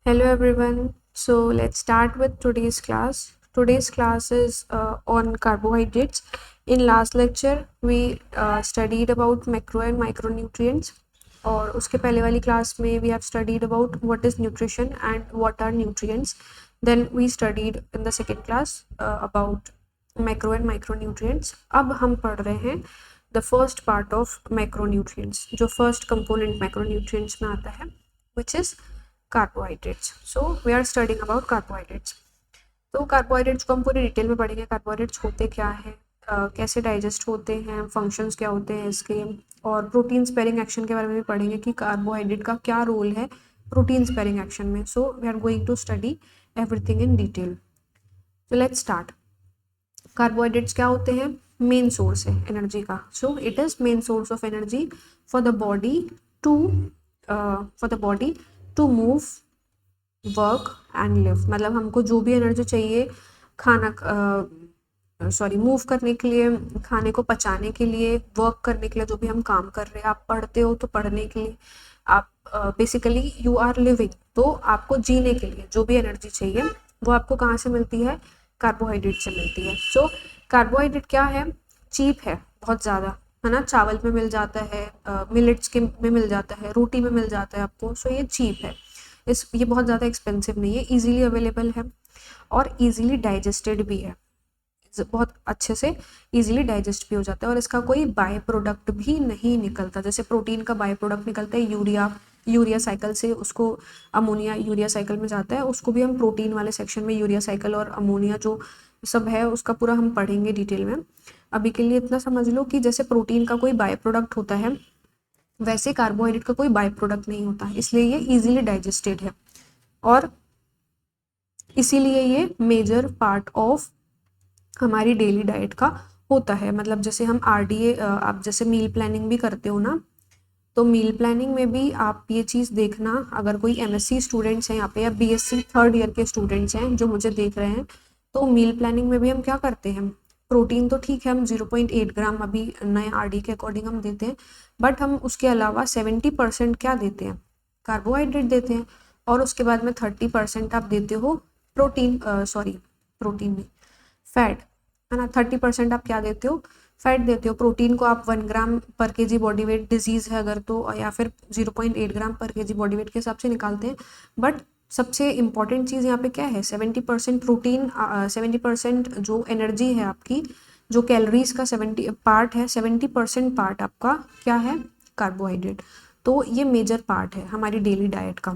Hello everyone. So let's start with today's class. Today's class is on carbohydrates. In last lecture we studied about macro and micronutrients. और उसके पहले वाली class में we have studied about what is nutrition and what are nutrients. Then we studied in the second class about macro and micronutrients. अब हम पढ़ रहे हैं the first part of macronutrients, जो first component macronutrients में आता है, which is carbohydrates. So we are studying about carbohydrates. तो कार्बोहाइड्रेट्स को हम पूरी डिटेल में पढ़ेंगे. कार्बोहाइड्रेट्स होते क्या है, कैसे डाइजेस्ट होते हैं, फंक्शंस क्या होते हैं इसके, और प्रोटीन स्पेयरिंग एक्शन के बारे में भी पढ़ेंगे कि कार्बोहाइड्रेट का क्या रोल है प्रोटीन स्पेयरिंग एक्शन में. So we are going to study everything in detail. तो लेट्स स्टार्ट. कार्बोहाइड्रेट्स क्या होते हैं? मेन सोर्स है एनर्जी का. So it is main source of energy for the body to move, work and live. मतलब हमको जो भी एनर्जी चाहिए मूव करने के लिए, खाने को पचाने के लिए, वर्क करने के लिए, जो भी हम काम कर रहे हैं, आप पढ़ते हो तो पढ़ने के लिए, आप बेसिकली यू आर लिविंग, तो आपको जीने के लिए जो भी एनर्जी चाहिए वो आपको कहाँ से मिलती है? कार्बोहाइड्रेट से मिलती है. सो कार्बोहाइड्रेट क्या है? चीप है बहुत ज़्यादा, है ना. चावल में मिल जाता है, मिलेट्स के में मिल जाता है, रोटी में मिल जाता है आपको. सो ये चीप है, ये बहुत ज़्यादा एक्सपेंसिव नहीं है, इजीली अवेलेबल है और इजीली डाइजेस्टेड भी है. बहुत अच्छे से इजीली डाइजेस्ट भी हो जाता है और इसका कोई बाय प्रोडक्ट भी नहीं निकलता. जैसे प्रोटीन का बाय प्रोडक्ट निकलता है यूरिया साइकिल से, उसको अमोनिया यूरिया साइकिल में जाता है. उसको भी हम प्रोटीन वाले सेक्शन में यूरिया साइकिल और अमोनिया जो सब है उसका पूरा हम पढ़ेंगे डिटेल में. अभी के लिए इतना समझ लो कि जैसे प्रोटीन का कोई बाय प्रोडक्ट होता है वैसे कार्बोहाइड्रेट का कोई बाय प्रोडक्ट नहीं होता, इसलिए ये इजीली डाइजेस्टेड है और इसीलिए ये मेजर पार्ट ऑफ हमारी डेली डाइट का होता है. मतलब जैसे हम आरडीए, आप जैसे मील प्लानिंग भी करते हो ना, तो मील प्लानिंग में भी आप ये चीज़ देखना. अगर कोई एमएससी स्टूडेंट्स हैं यहाँ पे या बीएससी थर्ड ईयर के स्टूडेंट्स हैं जो मुझे देख रहे हैं, तो मील प्लानिंग में भी हम क्या करते हैं? प्रोटीन तो ठीक है, हम 0.8 ग्राम अभी नए आरडी के अकॉर्डिंग हम देते हैं, बट हम उसके अलावा 70% क्या देते हैं? कार्बोहाइड्रेट देते हैं. और उसके बाद में 30% आप देते हो प्रोटीन नहीं, फैट, है ना. 30% आप क्या देते हो? फैट देते हो. प्रोटीन को आप 1 ग्राम पर केजी बॉडी वेट डिजीज है अगर तो, या फिर 0.8 ग्राम पर केजी बॉडी वेट के हिसाब से निकालते हैं. बट सबसे इंपॉर्टेंट चीज़ यहाँ पे क्या है? 70% प्रोटीन, 70% जो एनर्जी है आपकी, जो कैलोरीज का 70 पार्ट है, 70% पार्ट आपका क्या है? कार्बोहाइड्रेट. तो ये मेजर पार्ट है हमारी डेली डाइट का.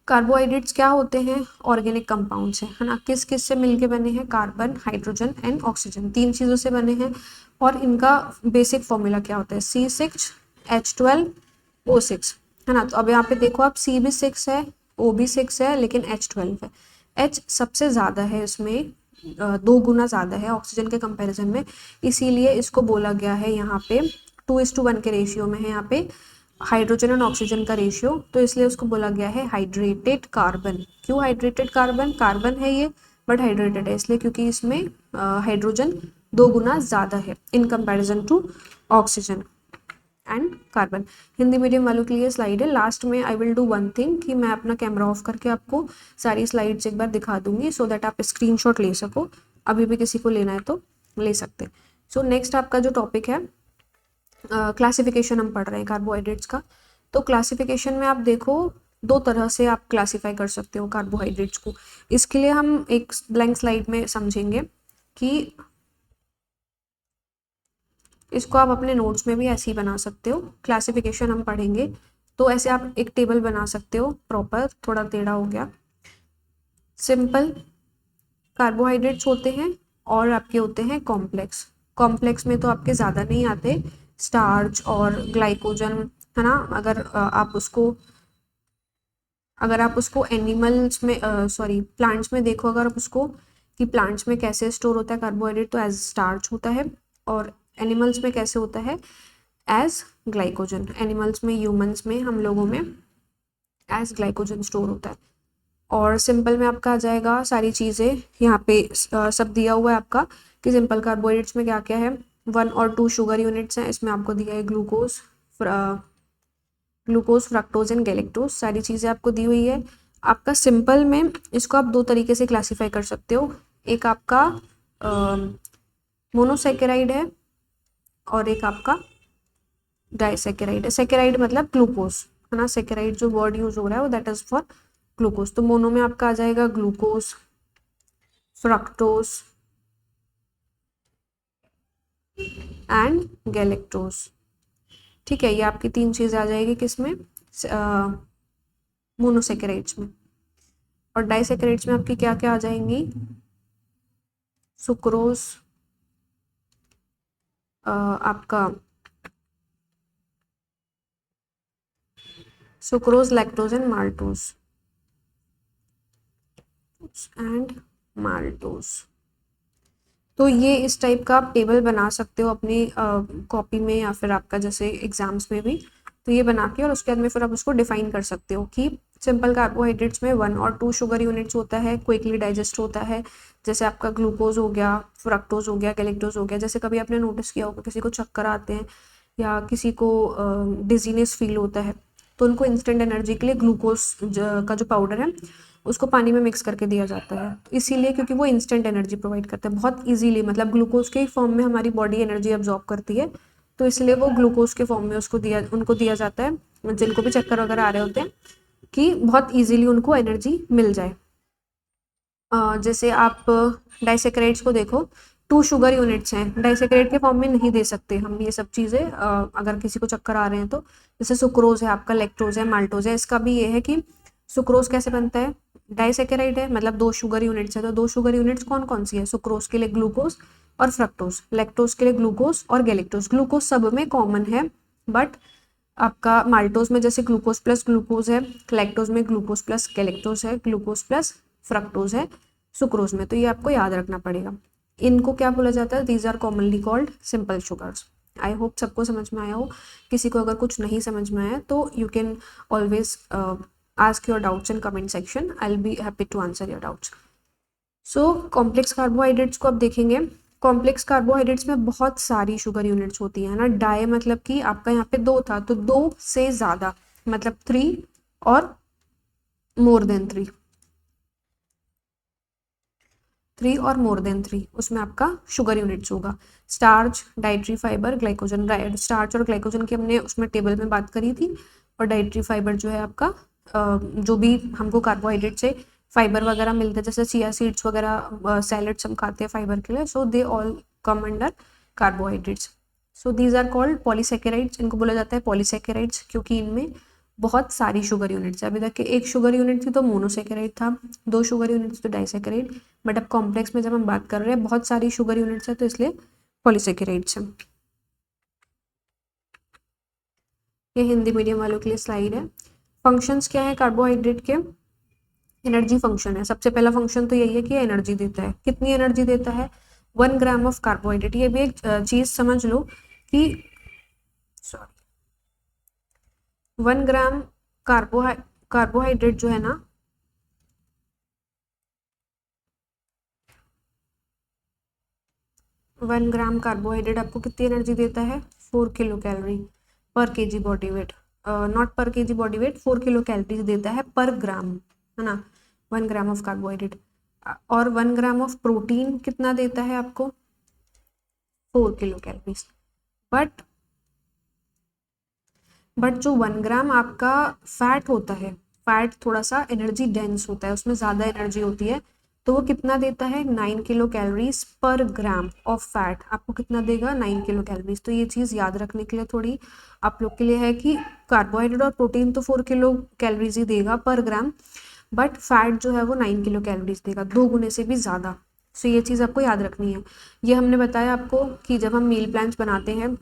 कार्बोहाइड्रेट्स क्या होते हैं? ऑर्गेनिक कंपाउंड्स हैं, है ना. किस किस से मिलके बने हैं? कार्बन, हाइड्रोजन एंड ऑक्सीजन, 3 चीज़ों से बने हैं. और इनका बेसिक फॉर्मूला क्या होता है? C6H12O6, है ना. तो अब यहाँ पे देखो आप, C भी 6 है, O भी 6 है, लेकिन H12 है. H सबसे ज़्यादा है इसमें, 2 गुना ज़्यादा है ऑक्सीजन के कंपैरिजन में, इसीलिए इसको बोला गया है यहाँ पे 2:1 के रेशियो में है यहाँ पे हाइड्रोजन और ऑक्सीजन का रेशियो, तो इसलिए उसको बोला गया है हाइड्रेटेड कार्बन. क्यों हाइड्रेटेड कार्बन? कार्बन है ये बट हाइड्रेटेड है इसलिए क्योंकि इसमें हाइड्रोजन 2 गुना ज़्यादा है in comparison to oxygen and carbon. Hindi medium वालों के लिए स्लाइड है. लास्ट में I will do one thing कि मैं अपना कैमरा ऑफ करके आपको सारी स्लाइड्स एक बार दिखा दूंगी सो दैट आप स्क्रीनशॉट ले सको. अभी भी किसी को लेना है तो ले सकते हैं. सो नेक्स्ट आपका जो टॉपिक है, क्लासिफिकेशन हम पढ़ रहे हैं कार्बोहाइड्रेट्स का. तो क्लासिफिकेशन में आप देखो 2 तरह से आप क्लासिफाई कर सकते हो कार्बोहाइड्रेट्स को. इसके लिए हम एक ब्लैंक स्लाइड में समझेंगे कि इसको आप अपने नोट्स में भी ऐसे ही बना सकते हो. क्लासिफिकेशन हम पढ़ेंगे तो ऐसे आप एक टेबल बना सकते हो प्रॉपर. थोड़ा टेढ़ा हो गया. सिंपल कार्बोहाइड्रेट्स होते हैं और आपके होते हैं कॉम्प्लेक्स. कॉम्प्लेक्स में तो आपके ज़्यादा नहीं आते, स्टार्च और ग्लाइकोजन, है ना. अगर आप उसको एनिमल्स में प्लांट्स में देखो, अगर आप उसको कि प्लांट्स में कैसे स्टोर होता है कार्बोहाइड्रेट, तो एज स्टार्च होता है. और एनिमल्स में कैसे होता है? As glycogen. एनिमल्स में, ह्यूमंस में, हम लोगों में एज ग्लाइकोजन स्टोर होता है. और सिंपल में आपका आ जाएगा सारी चीज़ें यहाँ पे सब दिया हुआ है आपका कि सिंपल कार्बोहाइड्रेट्स में क्या क्या है. 1 और 2 शुगर यूनिट्स हैं. इसमें आपको दिया है ग्लूकोज, फ्रक्टोज एंड गैलेक्टोज, सारी चीज़ें आपको दी हुई है. आपका सिंपल में इसको आप दो तरीके से क्लासीफाई कर सकते हो। एक आपका मोनोसेकेराइड है और एक आपका डाइसेकेराइड है। सेकेराइड मतलब ग्लूकोज, है ना, सेकेराइड जो वर्ड यूज हो रहा है वो दैट इज फॉर ग्लूकोज। तो मोनो में आपका आ जाएगा ग्लूकोज, फ्रक्टोज एंड गैलेक्टोज। ठीक है, ये आपकी तीन चीजें आ जाएगी किसमें, मोनोसेकेराइड्स में। और डाइसेकेराइड्स में आपकी क्या क्या आ जाएंगी, सुक्रोज, आपका सुक्रोज, लैक्टोज एंड माल्टोज। तो ये इस टाइप का आप टेबल बना सकते हो अपनी कॉपी में या फिर आपका जैसे एग्जाम्स में भी। तो ये बना के और उसके बाद में फिर आप उसको डिफाइन कर सकते हो कि सिंपल कार्बोहाइड्रेट्स में 1 और 2 शुगर यूनिट्स होता है, क्विकली डाइजेस्ट होता है। जैसे आपका ग्लूकोज हो गया, फ्रक्टोज हो गया, गैलेक्टोज हो गया। जैसे कभी आपने नोटिस किया होगा किसी को चक्कर आते हैं या किसी को डिजीनेस फील होता है, तो उनको इंस्टेंट एनर्जी के लिए ग्लूकोज का जो पाउडर है उसको पानी में मिक्स करके दिया जाता है। तो इसीलिए क्योंकि वो इंस्टेंट एनर्जी प्रोवाइड करता है बहुत इजीली, मतलब ग्लूकोज के फॉर्म में हमारी बॉडी एनर्जी एब्जॉर्ब करती है, तो इसलिए वो ग्लूकोज के फॉर्म में उनको दिया जाता है जिनको भी चक्कर वगैरह आ रहे होते हैं, कि बहुत इजीली उनको एनर्जी मिल जाए। जैसे आप डाइसेक्राइड्स को देखो, 2 शुगर यूनिट्स हैं, डाइसेक्राइड के फॉर्म में नहीं दे सकते हम ये सब चीज़ें अगर किसी को चक्कर आ रहे हैं तो। जैसे सुक्रोज है आपका, लैक्टोज है, माल्टोज है। इसका भी ये है कि सुक्रोज कैसे बनता है, डाइसेकेराइड है, मतलब 2 शुगर यूनिट्स है। तो 2 शुगर यूनिट्स कौन कौन सी है, सुक्रोज के लिए ग्लूकोज और फ्रक्टोज, लैक्टोज के लिए ग्लूकोज और गैलेक्टोज। ग्लूकोज सब में कॉमन है, बट आपका माल्टोज में जैसे ग्लूकोज प्लस ग्लूकोज है, लैक्टोज में ग्लूकोज प्लस गैलेक्टोज है, ग्लूकोज प्लस फ्रक्टोज है सुक्रोज में। तो ये आपको याद रखना पड़ेगा। इनको क्या बोला जाता है, these are commonly called simple sugars. I hope सबको समझ में आया हो। किसी को अगर कुछ नहीं समझ में आया तो you can always ask your doubts in comment section. I'll be happy to answer your doubts. So complex carbohydrates को आप देखेंगे, कॉम्प्लेक्स कार्बोहाइड्रेट्स में बहुत सारी शुगर यूनिट्स होती है ना। डाई मतलब कि आपका यहाँ पे 2 था, तो 2 से ज्यादा मतलब 3 और मोर देन 3 और मोर देन 3, उसमें आपका शुगर यूनिट्स होगा। Starch, dietary fibre, glycogen. Starch और ग्लाइकोजन की हमने उसमें टेबल में बात करी थी। और डाइटरी फाइबर जो है आपका जो भी हमको कार्बोहाइड्रेट से फाइबर वगैरह मिलते हैं, जैसे चिया सीड्स वगैरह, सैलड्स हम खाते हैं फाइबर के लिए, so they all come under carbohydrates. So these are called polysaccharides. इनको बोला जाता है पॉलीसेकेराइड्स क्योंकि इनमें बहुत सारी शुगर यूनिट्स है। अभी तक के 1 शुगर यूनिट थी तो मोनोसेकेराइड था, 2 शुगर यूनिट्स तो डाइसेकेराइड, बट अब कॉम्प्लेक्स में जब हम बात कर रहे हैं बहुत सारी शुगर यूनिट्स है तो इसलिए पॉलीसेकेराइड्स है। ये हिंदी मीडियम वालों के लिए स्लाइड है। फंक्शंस क्या है कार्बोहाइड्रेट के, एनर्जी फंक्शन है। सबसे पहला फंक्शन तो यही है कि एनर्जी देता है। कितनी एनर्जी देता है, 1 ग्राम ऑफ कार्बोहाइड्रेट। ये भी एक चीज समझ लो कि 1 ग्राम कार्बोहाइड्रेट जो है ना, 1 ग्राम कार्बोहाइड्रेट आपको कितनी एनर्जी देता है, 4 किलो कैलोरी पर केजी बॉडी वेट। नॉट पर KG body weight, 4 kilo calories देता है पर ग्राम, है ना, 1 ग्राम ऑफ कार्बोहाइड्रेट। और 1 ग्राम ऑफ प्रोटीन कितना देता है आपको, 4 किलो कैलोरीज। बट जो 1 ग्राम आपका फैट होता है, फैट थोड़ा सा एनर्जी डेंस होता है, उसमें ज़्यादा एनर्जी होती है, तो वो कितना देता है, 9 किलो कैलोरीज पर ग्राम ऑफ फैट। आपको कितना देगा, 9 किलो कैलोरीज। तो ये चीज़ याद रखने के लिए थोड़ी आप लोग के लिए है कि कार्बोहाइड्रेट और प्रोटीन तो 4 किलो कैलोरीज ही देगा पर ग्राम, बट फैट जो है वो 9 किलो कैलोरीज देगा, 2 गुने से भी ज़्यादा। सो ये चीज़ आपको याद रखनी है। ये हमने बताया आपको कि जब हम मील प्लान्स बनाते हैं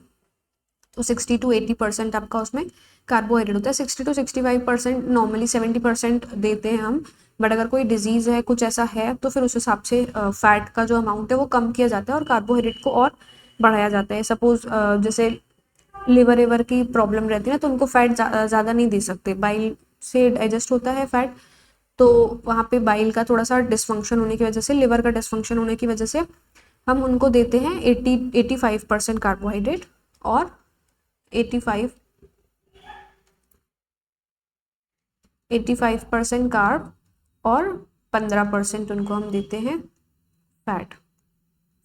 तो 60 to 80% आपका उसमें कार्बोहाइड्रेट होता है। 60 to 65% नॉर्मली, 70% देते हैं हम, बट अगर कोई डिजीज है, कुछ ऐसा है, तो फिर उस हिसाब से फैट का जो अमाउंट है वो कम किया जाता है और कार्बोहाइड्रेट को और बढ़ाया जाता है। सपोज जैसे लिवर एवर की प्रॉब्लम रहती है ना, तो उनको फैट ज़्यादा नहीं दे सकते, बाइल से डाइजेस्ट होता है फैट, तो वहाँ पे बाइल का थोड़ा सा डिसफंक्शन होने की वजह से, लिवर का डिसफंक्शन होने की वजह से हम उनको देते हैं 85% कार्बोहाइड्रेट और 85 85% कार्ब और 15% उनको हम देते हैं फैट,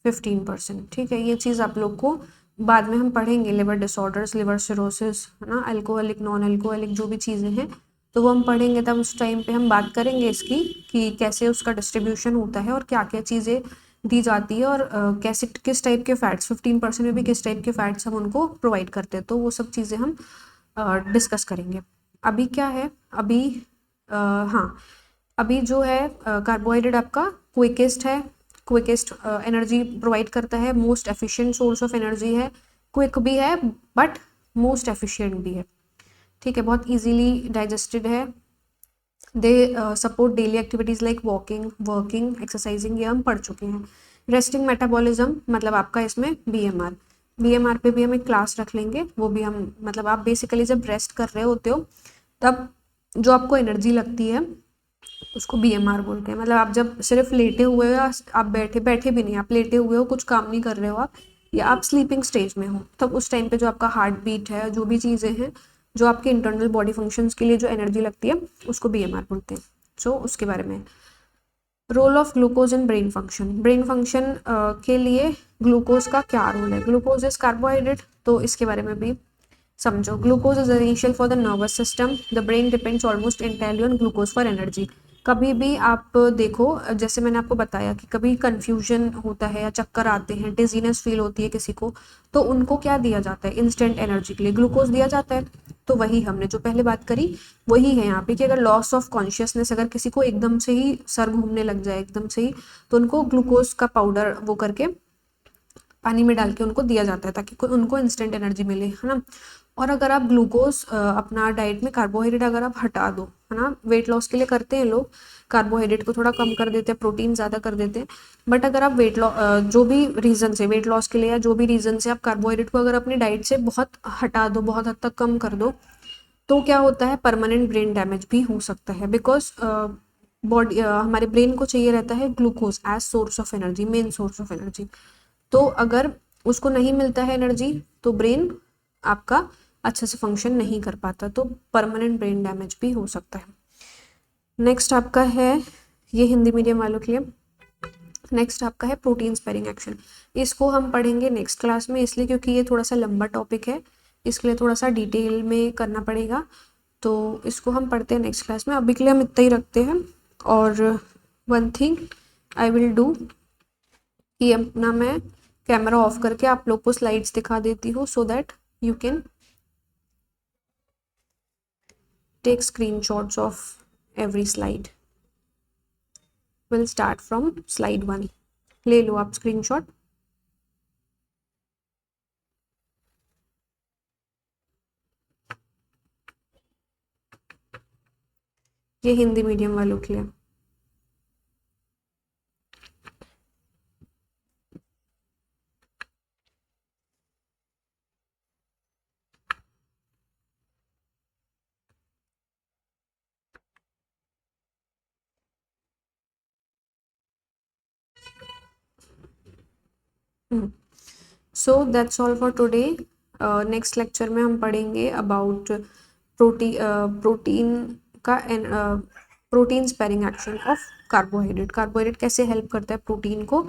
15%। ठीक है, ये चीज़ आप लोग को बाद में हम पढ़ेंगे, लिवर डिसऑर्डर्स, लिवर सिरोसिस, है ना, अल्कोहलिक नॉन अल्कोहलिक जो भी चीज़ें हैं तो वो हम पढ़ेंगे, तब उस टाइम पे हम बात करेंगे इसकी कि कैसे उसका डिस्ट्रीब्यूशन होता है और क्या क्या चीज़ें दी जाती है और कैसे किस टाइप के फैट्स, 15% में भी किस टाइप के फैट्स हम उनको प्रोवाइड करते हैं, तो वो सब चीज़ें हम डिस्कस करेंगे। अभी क्या है, अभी हाँ, अभी जो है कार्बोहाइड्रेट आपका क्विकेस्ट है, क्विकेस्ट एनर्जी प्रोवाइड करता है, most efficient source of energy है, क्विक भी है बट मोस्ट एफिशिएंट भी है। ठीक है, बहुत इजीली डाइजेस्टेड है। They support daily activities like walking, working, exercising, ये हम पढ़ चुके हैं। रेस्टिंग मेटाबॉलिज्म मतलब आपका इसमें बीएमआर, बीएमआर पे भी हम एक क्लास रख लेंगे, वो भी हम मतलब आप बेसिकली जब रेस्ट कर रहे होते हो तब जो आपको एनर्जी लगती है उसको बीएमआर बोलते हैं। मतलब आप जब सिर्फ लेटे हुए हो, आप बैठे बैठे भी नहीं, आप लेटे हुए हो, कुछ काम नहीं कर रहे हो आप, या आप स्लीपिंग स्टेज में हो, तब उस टाइम पे जो आपका हार्ट बीट है, जो भी चीज़ें हैं, जो आपके इंटरनल बॉडी फंक्शंस के लिए जो एनर्जी लगती है उसको बीएमआर बोलते हैं। सो उसके बारे में role of glucose in brain function, brain function के लिए ग्लूकोज का क्या रोल है। ग्लूकोज इज कार्बोहाइड्रेट, तो इसके बारे में भी समझो। Glucose is essential for the nervous system, the brain depends almost entirely on glucose for energy. कभी भी आप देखो, जैसे मैंने आपको बताया कि कभी कंफ्यूजन होता है या चक्कर आते हैं, डिजीनेस फील होती है किसी को, तो उनको क्या दिया जाता है इंस्टेंट एनर्जी के लिए, ग्लूकोज दिया जाता है। तो वही हमने जो पहले बात करी वही है यहाँ पे कि अगर लॉस ऑफ कॉन्शियसनेस, अगर किसी को एकदम से ही सर घूमने लग जाए एकदम से ही, तो उनको ग्लूकोज का पाउडर वो करके पानी में डाल के उनको दिया जाता है ताकि उनको इंस्टेंट एनर्जी मिले, है ना। और अगर आप ग्लूकोज अपना डाइट में कार्बोहाइड्रेट अगर आप हटा दो, है ना, वेट लॉस के लिए करते हैं लोग, कार्बोहाइड्रेट को थोड़ा कम कर देते हैं, प्रोटीन ज़्यादा कर देते हैं, बट अगर आप वेट लॉस जो भी रीज़न से, वेट लॉस के लिए या जो भी रीज़न से आप कार्बोहाइड्रेट को अगर अपनी डाइट से बहुत हटा दो, बहुत हद तक कम कर दो, तो क्या होता है, परमानेंट ब्रेन डैमेज भी हो सकता है। बिकॉज बॉडी हमारे ब्रेन को चाहिए रहता है glucose as source of energy, main source of energy. तो अगर उसको नहीं मिलता है एनर्जी तो ब्रेन आपका अच्छे से फंक्शन नहीं कर पाता, तो परमानेंट ब्रेन डैमेज भी हो सकता है। नेक्स्ट आपका है, ये हिंदी मीडियम वालों के लिए, नेक्स्ट आपका है प्रोटीन स्पेयरिंग एक्शन। इसको हम पढ़ेंगे नेक्स्ट क्लास में, इसलिए क्योंकि ये थोड़ा सा लंबा टॉपिक है, इसके लिए थोड़ा सा डिटेल में करना पड़ेगा, तो इसको हम पढ़ते हैं नेक्स्ट क्लास में। अभी के लिए हम इतना ही रखते हैं। और one thing I will do कि अपना मैं कैमरा ऑफ करके आप लोग को स्लाइड्स दिखा देती हूँ, so that you can take screenshots of every slide. We'll start from slide 1. ले लो आप स्क्रीनशॉट। ये हिंदी मीडियम वालों के लिए। So that's all for today. Next lecture में हम पढ़ेंगे अबाउट प्रोटीन का protein sparing action of carbohydrate. Carbohydrate कैसे हेल्प करता है प्रोटीन को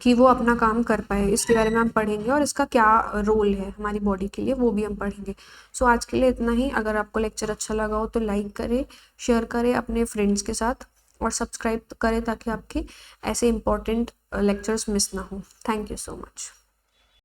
कि वो अपना काम कर पाए, इसके बारे में हम पढ़ेंगे, और इसका क्या रोल है हमारी बॉडी के लिए वो भी हम पढ़ेंगे। सो आज के लिए इतना ही। अगर आपको लेक्चर अच्छा लगा हो तो लाइक करें, शेयर करें अपने फ्रेंड्स के साथ, और सब्सक्राइब करें ताकि आपके ऐसे इंपॉर्टेंट लेक्चर्स मिस ना हो। Thank you so much.